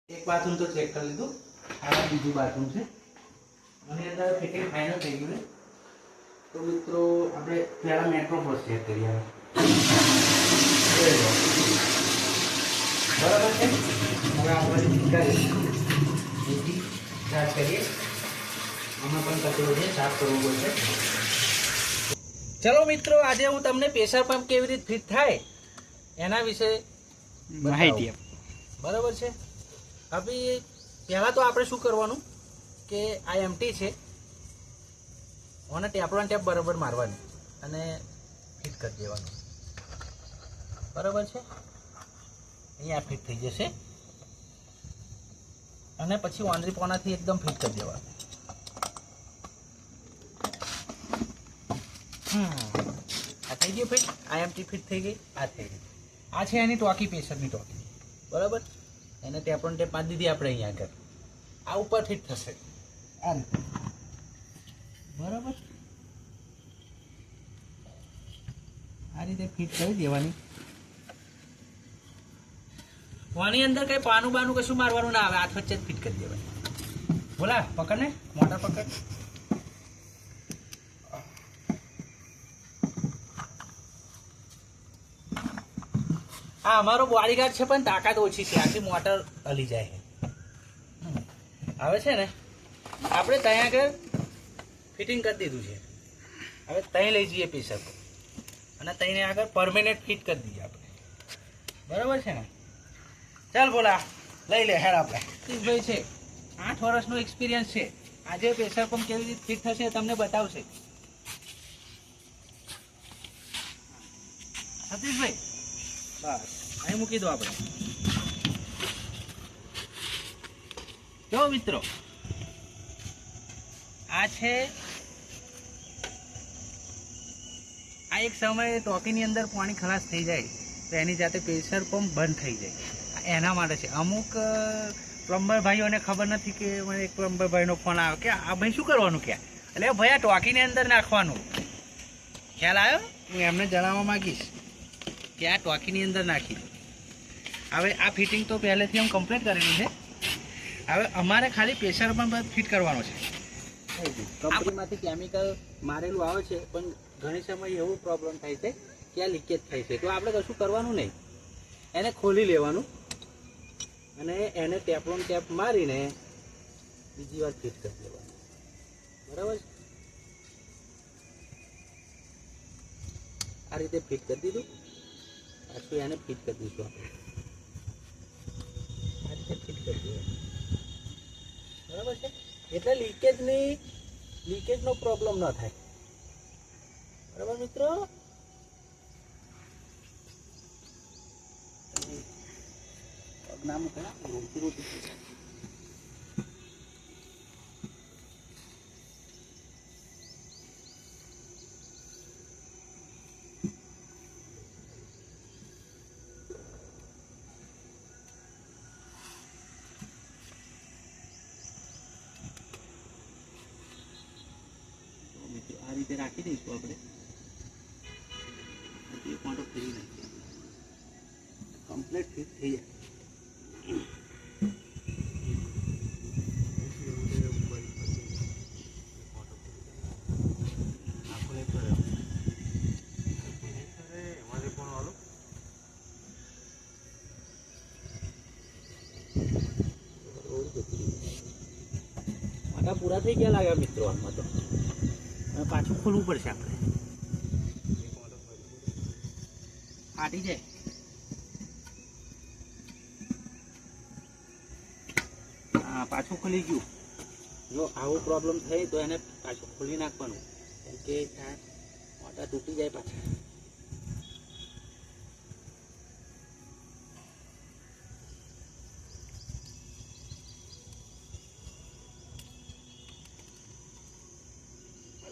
એક બાથરૂમ તો ચેક કરી લીધું, આ બીજું બાથરૂમ છે અને અંદર ફિટિંગ ફાઇનલ થઈ ગયું છે. તો મિત્રો આપણે પહેલાં મેટ્રો ફોર્સ ચેક કરીએ. બરાબર છે. હવે આપણે સ્ટાર્ટ કરીએ. આમાં પણ કચરો છે, સાફ કરવો પડશે. ચલો મિત્રો, આજે હું તમને પ્રેશર પંપ કેવી રીતે ફિટ થાય એના વિશે માહિતી આપું. બરાબર છે. હવે પહેલાં તો આપણે શું કરવાનું કે આ એમટી છે અને ટેપલોન ટેપ બરાબર મારવાની અને ફિટ કરી દેવાનું. બરાબર છે. અહીંયા ફિટ થઈ જશે અને પછી વાંદરી પોનાથી એકદમ ફિટ કરી દેવાનું. આ થઈ ગયું ફિટ. આ એમટી ફિટ થઈ ગઈ. આ થઈ ગઈ. આ છે એની ટોકી, પ્રેશરની ટોકી. બરાબર. એને ટેપલોન ટેપ મારી દીધી આપણે અહીંયા આગળ. આ ઉપર ફિટ થશે આ રીતે. બરાબર. આ રીતે ફિટ કરી દેવાની. આની અંદર કઈ પાનું બાનું કશું મારવાનું ના આવે, હાથ વચ્ચે જ ફિટ કરી દેવાની. બોલા પકડ ને, મોટર પકડ. આ અમારો બોડીગાર્ડ છે પણ તાકાત ઓછી છે, આખી મોટર હલી જાય છે. હવે છે ને આપણે ત્યાં આગળ ફિટિંગ કરી દીધું છે. હવે ત્યાં લઈ જઈએ પ્રેશર પર અને ત્યાં આગળ પરમેનન્ટ ફિટ કરી દઈએ આપણે. બરાબર છે ને. ચાલ બોલા લઈ લે હેડ. આપણે સતીશભાઈ છે, 8 વર્ષનો એક્સપિરિયન્સ છે. આજે પ્રેશર પંપ કેવી રીતે ફિટ થશે તમને બતાવશે. સતીશભાઈ બસ અહીં મૂકી દો આપણે. જો મિત્રો, આ છે, આ એક સમયે ટોકીની અંદર પાણી ખલાસ થઈ જાય તો એની જાતે પ્રેશર પંપ બંધ થઈ જાય. એના માટે છે. અમુક પ્લમ્બર ભાઈઓને ખબર નથી કે મને એક પ્લમ્બર ભાઈનો ફોન આવ્યો કે આ ભાઈ શું કરવાનું ક્યાં, એટલે ભાઈ આ ટોકીની અંદર નાખવાનું. ખ્યાલ આવ્યો? હું એમને જણાવવા માગીશ કે આ ટોકીની અંદર નાખી. હવે આ ફિટિંગ તો પહેલેથી હું કમ્પ્લીટ કરેલું છે. હવે અમારે ખાલી પ્રેશર પંપ ફિટ કરવાનો છે. કંપનીમાંથી કેમિકલ મારેલું આવે છે પણ ઘણી સમય એવો પ્રોબ્લેમ થાય છે કે આ લીકેજ થાય છે. તો આપણે કશું કરવાનું નહીં, એને ખોલી લેવાનું અને એને ટેપલોન ટેપ મારીને બીજી વાર ફિટ કરી દેવાનું. બરાબર છે. આ રીતે ફિટ કરી દીધું. પાછું એને ફિટ કરી દઈશું આપણે. આ રીતે ફિટ કરી દેવાનું. બરાબર છે. એટલે લીકેજનો પ્રોબ્લેમ ન થાય. બરાબર મિત્રો. નામ કયા રોટી રોટી આ રીતે રાખી દઈશું આપણે. એક મોટો ફેરી નાખીએ, કમ્પ્લીટ ફિટ થઈ જાય. પૂરા થઈ ગયા લાગ્યા મિત્રો. આમાં તો પાછું ખોલવું પડશે આપણે. ફાટી જાય. હા, પાછું ખોલી ગયું. જો આવો પ્રોબ્લેમ થાય તો એને પાછું ખોલી નાખવાનું, કેમ કે મોટા તૂટી જાય પાછા.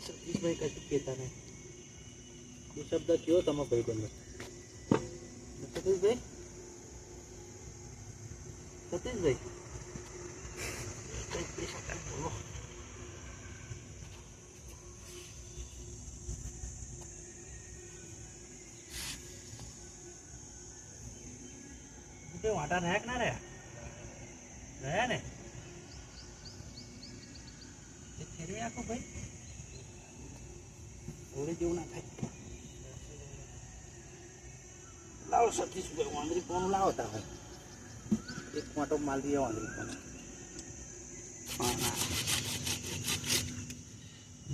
સતીશભાઈ કશું કહેતા નહીં. એ શબ્દ કયો તમે ભાઈ બંધ. સતીશભાઈ, સતીશભાઈ બોલો. વાટા રહ્યા કે ના રહ્યા? રાખો ભાઈ, થોડી જેવું ના થાય. લાવો સતીશભાઈ વાંદરી કોનું લાવો તા એક મોટો માલ દઈએ વાંદરી કોનો.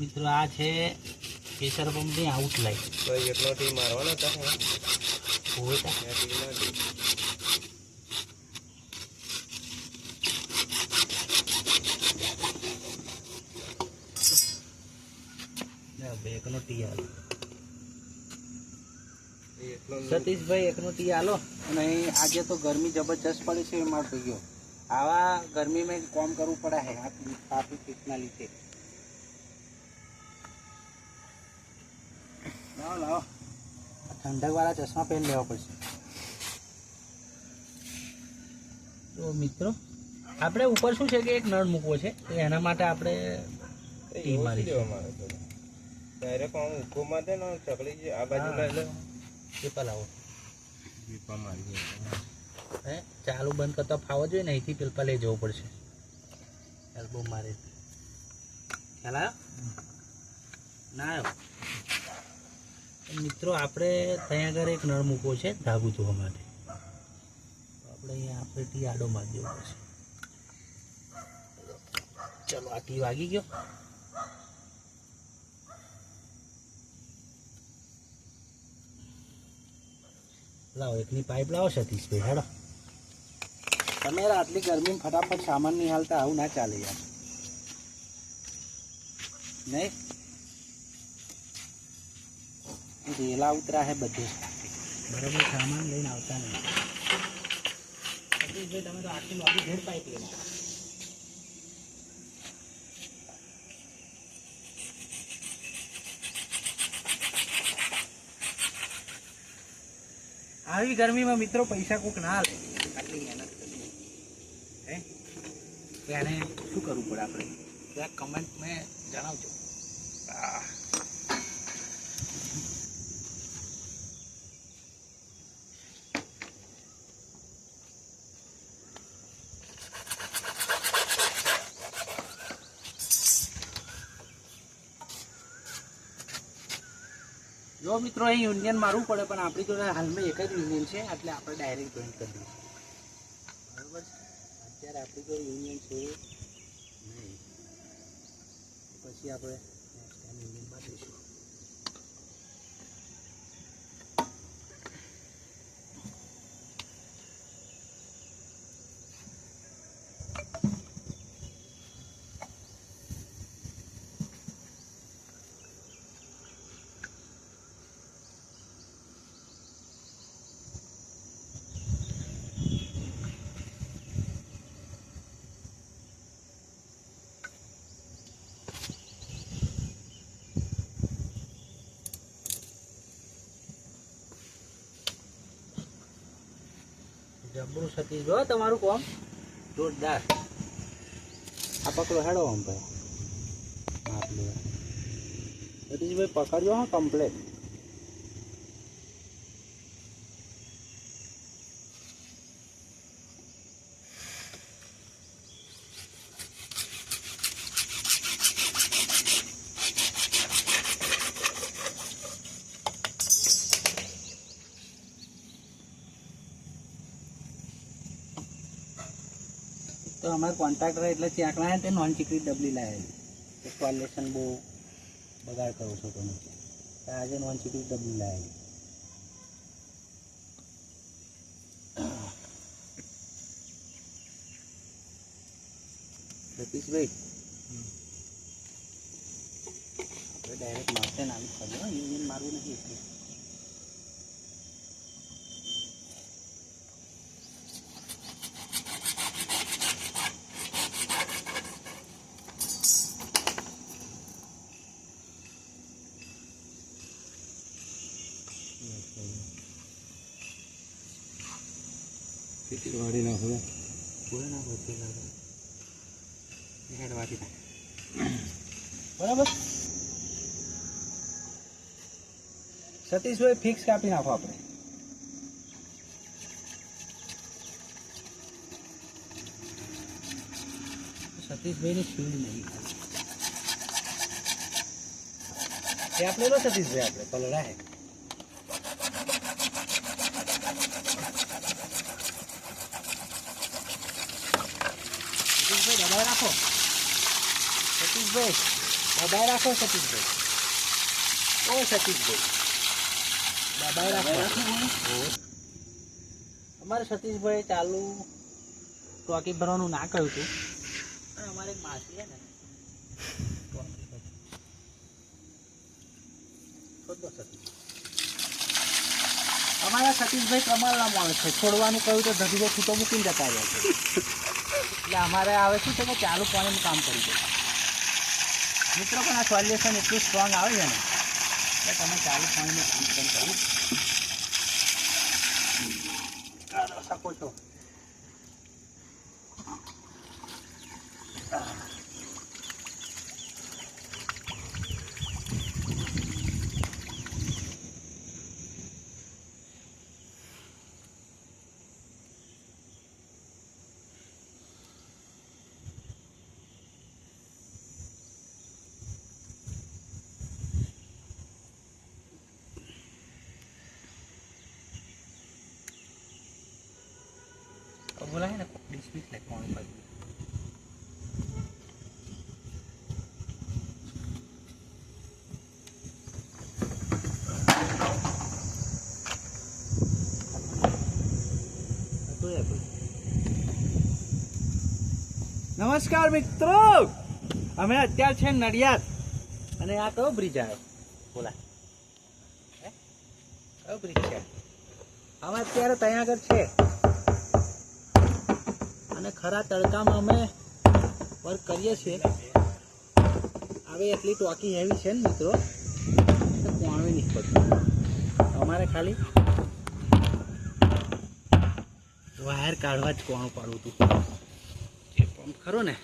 મિત્રો આ છે પ્રેશર પંપની આઉટલાઈન. તો એકલો ટી મારવાનો હતા હોય એકનો ટી આલો સતીશભાઈ, એકનો ટી આલો. અને આજે તો ગરમી જબરજસ્ત પડે છે એમાં ભાઈઓ, આવા ગરમીમાં કામ કરવું પડે છે આ ટ્રાફિકના લીધે. લાવો લાવો, ઠંડક વાળા ચશ્મા પહેરી લેવા પડશે. તો મિત્રો આપણે ઉપર શું છે કે એક નળ મૂકવો છે, તો એના માટે આપણે ટી મારી ડાયરેક્ટ આમ ઉભો મારે ને ચકલી આ બાજુ લઈ લે પેપર લાવો. પીપા મારી હે ચાલુ બંધ કરતા ફાવો જોઈએ ને, અહીંથી પેપર લઈ જવું પડશે. એલ્બો મારે ખ્યાલ આવ્યો ના આવ્યો? મિત્રો આપણે ત્યાં આગળ એક નળ મૂકવો છે ધાબુ ધોવા માટે, આપણે અહીંયા આપણે ટી આડો મારી દેવો પડશે. ચલો આ ટી વાગી ગયો. લાવો એકની પાઇપ લાવો સતીશભાઈ, હેડો. તમે આટલી ગરમીમાં ફટાફટ સામાન નહીં હાલતા, આવું ના ચાલે યાર. નહીં રેલા ઉતરા હે બધે, બરાબર સામાન લઈને આવતા નહીં. સતીશભાઈ તમે તો આટલી લાંબી ઘેર પાઇપ લઈને આવી ગરમીમાં મિત્રો પૈસા કોક ના હાલે, આટલી મહેનત કરી હે તો એને શું કરવું પડે આપણે ત્યાં કમેન્ટ મેં જણાવજો. જો મિત્રો અહીં યુનિયન મારવું પડે, પણ આપણી જોડે હાલમાં એક જ યુનિયન છે, એટલે આપણે ડાયરેક્ટ જોઈન્ટ કરી દઈશું. બરાબર છે, અત્યારે આપણી જોડે યુનિયન છે નહીં, પછી આપણે નેક્સ્ટ ટાઈમ યુનિયનમાં દઈશું. જબરું સતીશ જો તમારું કામ જોરદાર. આ પકડો હેડો આમ ભાઈ, હાથ લેવા સતીશભાઈ પકડજો હા કમ્પ્લેટ. તો અમારે કોન્ટ્રાક્ટર એટલે ચાકડા તે નોન ચીકડી ડબલી લાવેલી, સોલ્યુશન બહુ બગાડ કરો છો તમે, આજે નોન ચીકડી ડબલી લાવેલી. સતીશભાઈ આપણે ડાયરેક્ટ મારશે ને આવી ખબર યુનિયન મારવું નથી એટલે. વાડી નાખો કોઈ ના કોઈ હેડ વાટી નાખ બરાબર. સતીશભાઈ ફિક્સ કાપી નાખો આપણે. સતીશભાઈની સ્પીડ નહીં એ આપણે લો સતીશભાઈ આપણે પલડા હે સતીશભાઈ દબાઈ રાખો સતીશભાઈ દબાઈ રાખો સતીશભાઈ ઓ સતીશભાઈ દબાઈ રાખો અમારે સતીશભાઈ ચાલુ ટોકી ભરવાનું ના કહ્યું હતું અને અમારે એક માસી છે ને અમારા સતીશભાઈ કમાલના માણસ છે છોડવાનું કહ્યું તો ધીરે છૂટો મૂકીને જતા રહ્યા છે એટલે અમારે આવે શું છે કે ચાલુ પાણીનું કામ કરી દે મિત્રો પણ આ સોલ્યુશન એટલું સ્ટ્રોંગ આવે છે ને એટલે તમે ચાલુ પાણીનું કામ કરી શકો છો बोला है ना 20 मिनट लग कौन पर નમસ્કાર મિત્રો અમે અત્યારે છે નડિયાદ અને આ કયો બ્રિજ આવ્યો બોલા કયો બ્રિજ છે અમે અત્યારે ત્યાં આગળ છે અને ખરા તડકામાં અમે વર્ક કરીએ છીએ હવે એટલી ટોકી હેવી છે ને મિત્રો તો કોણવી નીકળતું અમારે ખાલી વાયર કાઢવા જ કોણું પાડવું હતું જે પંપ ખરો ને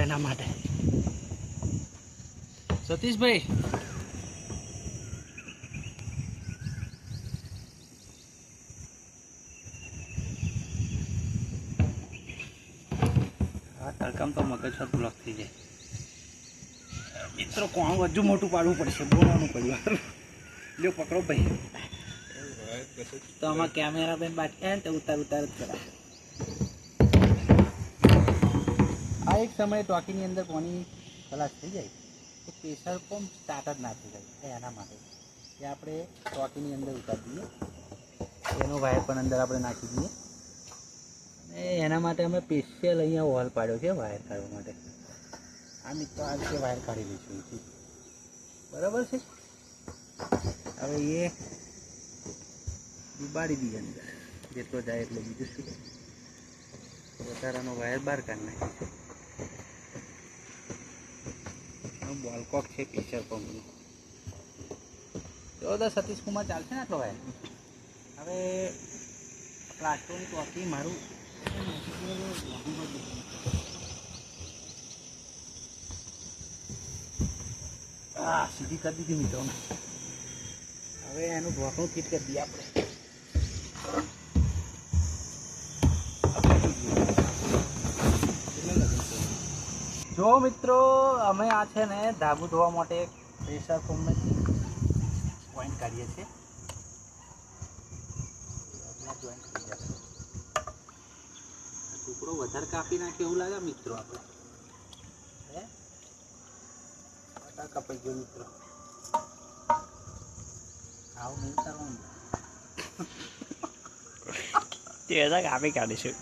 એના માટે સતીશભાઈ તડકામ તો મગજ પર બ્લોક થઈ જાય મિત્રો કોણ વધુ મોટું પાડવું પડશે બોલવાનું પડ્યું લ્યો પકડો ભાઈ તો આમાં કેમેરા બેન બાટક્યા ને તો ઉતાર જ કરા આ એક સમયે ટોકીની અંદર પાણી ખલાસ થઈ જાય તો પ્રેશર પંપ સ્ટાર્ટ જ ના થઈ જાય એના માટે એ આપણે ટોકીની અંદર ઉતારી દઈએ એનો વાયર પણ અંદર આપણે નાખી દઈએ એના માટે અમે સ્પેશિયલ અહીંયા હોલ પાડ્યો છે વાયર કાઢવા માટે આ મિત્રો આ રીતે વાયર કાઢી દઈશું બરાબર છે હવે એ ડૂબાડી દઈએ અંદર જેટલો જાય એટલે બીજું શું વધારાનો વાયર બહાર કાઢી નાખીશું બોલકોક છે પ્રેશર પંપનું તો સતીશ કુમાર ચાલશે ને આટલો વાયર હવે પ્લાસ્ટોની ટોકી મારું સીધી કરી દીધી મિત્રો હવે એનું ઢોકણું ફિટ કરી દઈએ આપણે જો મિત્રો અમે આ છે ને ધાબુ ધોવા માટે પ્રેશર પંપને જોઈન્ટ કાઢીએ છીએ જોઈન્ટ કરી જશે ટુકડો વધારે કાપી નાખે એવું લાગે મિત્રો આપણે કપાઈ ગયો મિત્રો આવું નહીં કરવાનું તે કાપી કાઢીશું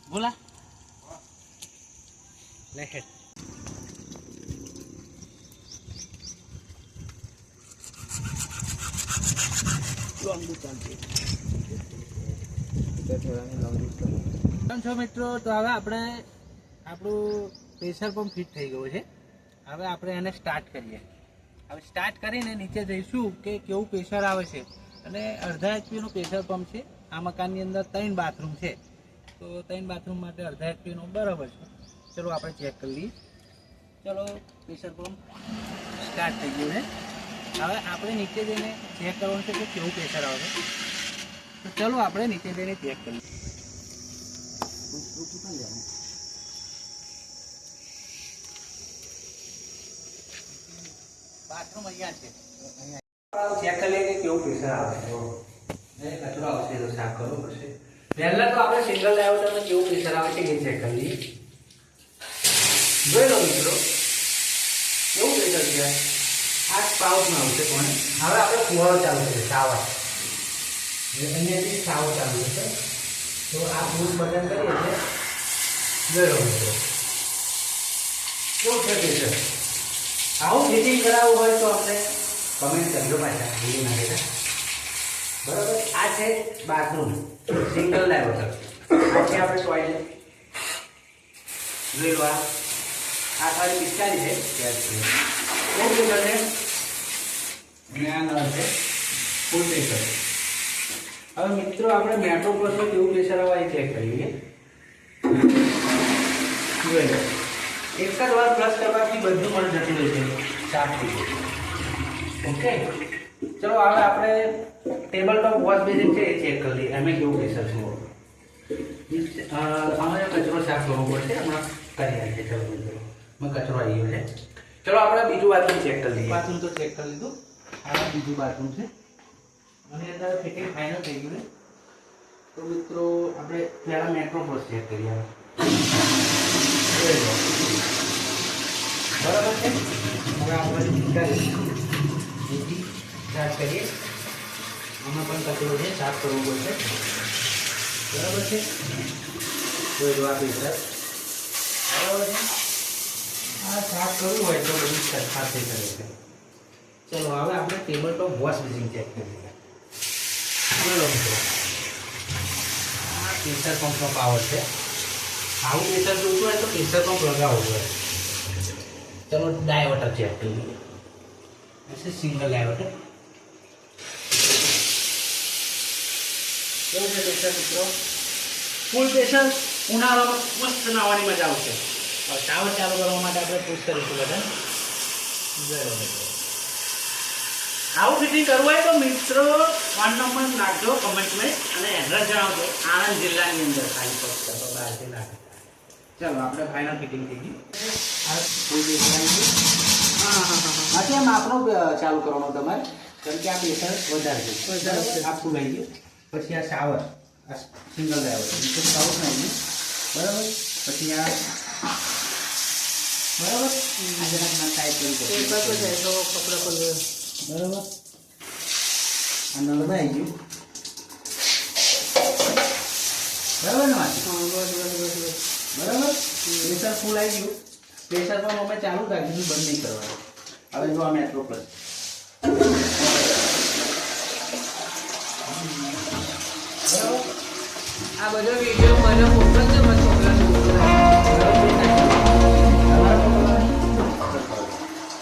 बोला ले हेड લાંબુ ચાલશે થોડાની લાંબુ કેમ છો મિત્રો? તો હવે આપણે આપણું પ્રેશર પંપ ફિટ થઈ ગયું છે. હવે આપણે એને સ્ટાર્ટ કરીએ. હવે સ્ટાર્ટ કરીને નીચે જઈશું કે કેવું પ્રેશર આવે છે. અને અડધા એચપીનું પ્રેશર પંપ છે. આ મકાનની અંદર 3 બાથરૂમ છે, તો 3 બાથરૂમ માટે અડધા એચપીનું બરાબર છે. ચલો આપણે ચેક કરી લઈએ. ચલો પ્રેશર પંપ સ્ટાર્ટ થઈ ગયું છે. હવે આપણે નીચે જઈને ચેક કરવાનું છે કે કેવું પ્રેશર આવે છે. તો ચલો આપણે નીચે જઈને ચેક કરીએ. બાથરૂમ અહીંયા છે. ચેક કરી લઈએ કે કેવું પ્રેશર આવે છે. કચરો આવશે તો સાફ કરવો પડશે. પહેલા તો આપણે સિંગલ ડાયોડરમાં કેવું પ્રેશર આવે છે એ ચેક કરી લઈએ. જોઈ લો મિત્રો કેવું પ્રેશર છે. આ સ્પાઉટમાં આવશે કોને. હવે આપણે ફુવારો ચાલુ છે, શાવર અહીંયાથી શાવર ચાલુ છે. તો આ પુશ બટન કરીએ છીએ. જોઈ લો મિત્રો કેવું છે પ્રેશર. આવું ફિટિંગ કરાવવું હોય તો આપણે કમેન્ટ કરજો પાછા ભૂલી ના દેતા. બરાબર. આ છે બાથરૂમ સિંગલ ડાયોડ. આ છે આપણે ટોયલેટ. જોઈ લો આ ખાલી પિચકારી છે. કેવું પ્રેશર છે. અને આ નળ છે ફૂલ પ્રેશર. હવે મિત્રો આપણે મેટ્રો પ્લસમાં કેવું પ્રેશર આવે એ ચેક કરીએ. જોઈ લો એક જ વાર પ્લસ કરવાથી બધું મળ જતું રહેશે, સાફ થઈ જશે. ઓકે ચલો હવે આપણે ટેબલ ટોપ વોશ બેસિન છે એ ચેક કરી લઈએ. એમાં કેવું પ્રેશર છે. અમારે કચરો સાફ કરવો પડશે. હમણાં કરી નાખીએ. ચલો મિત્રો કચરો આવી ગયો છે. ચલો આપણે બીજું બાથરૂમ ચેક કરી લઈએ. બાથરૂમ તો ચેક કરી લીધું. આ બીજું બાથરૂમ છે અને અંદર ફિટિંગ ફાઇનલ થઈ ગયું છે. તો મિત્રો આપણે પહેલાં મેટ્રો પ્લસ ચેક કરીએ. બરાબર છે. હવે આપણે સ્ટાર્ટ કરીએ. આમાં પણ કચરો છે, સાફ કરવું પડશે. બરાબર છે. જોઈ લો આ પ્રેશર. બરાબર છે. આ સાફ કરવું હોય તો બધું સાફ થઈ શકે છે. ચલો હવે આપણે table top wash basin check કરીએ. ચલો મિત્રો આ પ્રેશર પંપનો પાવર છે. આવું પ્રેશર જોતું હોય તો પ્રેશર પંપ લગાવવો જોઈએ. ચલો ડાયવર્ટર ચેક કરીએ. Single diverter. કેવું છે પ્રેશર મિત્રો. ફૂલ પ્રેશર. ઉનાળામાં મસ્ત નાહવાની મજા આવશે. હવે શાવર ચાલુ કરવા માટે આપણે પુશ કરીશું બટન. આવું ફિટિંગ કરવું હોય તો મિત્રો ફોન નંબર નાખજો કમેન્ટમાં અને એડ્રેસ જણાવજો. આણંદ જિલ્લાની અંદર ખાલી ફક્ત બહારથી નાખે. ચલો આપણે ફાઇનલ ફિટિંગ થઈ ગઈ. હા આપણો ચાલુ કરવાનો તમારે, કેમ કે આ પ્રેશર વધારે છે. આખું લઈ ગયું. પછી આ શાવર, આ સિંગલ ડાયોડ નીચે શાવર નાખી ગયું. બરાબર. પછી આ બરાબર આ જરાક ટાઈટ કરી દો. કપડા પર બરાબર. આ નળમાં આવી ગયું. બરાબર ને બસ બરાબર. પ્રેશર ફૂલ આવી ગયું. પ્રેશર પણ અમે ચાલુ રાખીશું, બંધ નહીં કરવાનું. હવે જો આ મેટ્રો પ્લસ. આ બધો વિડીયો મને મોકલજો.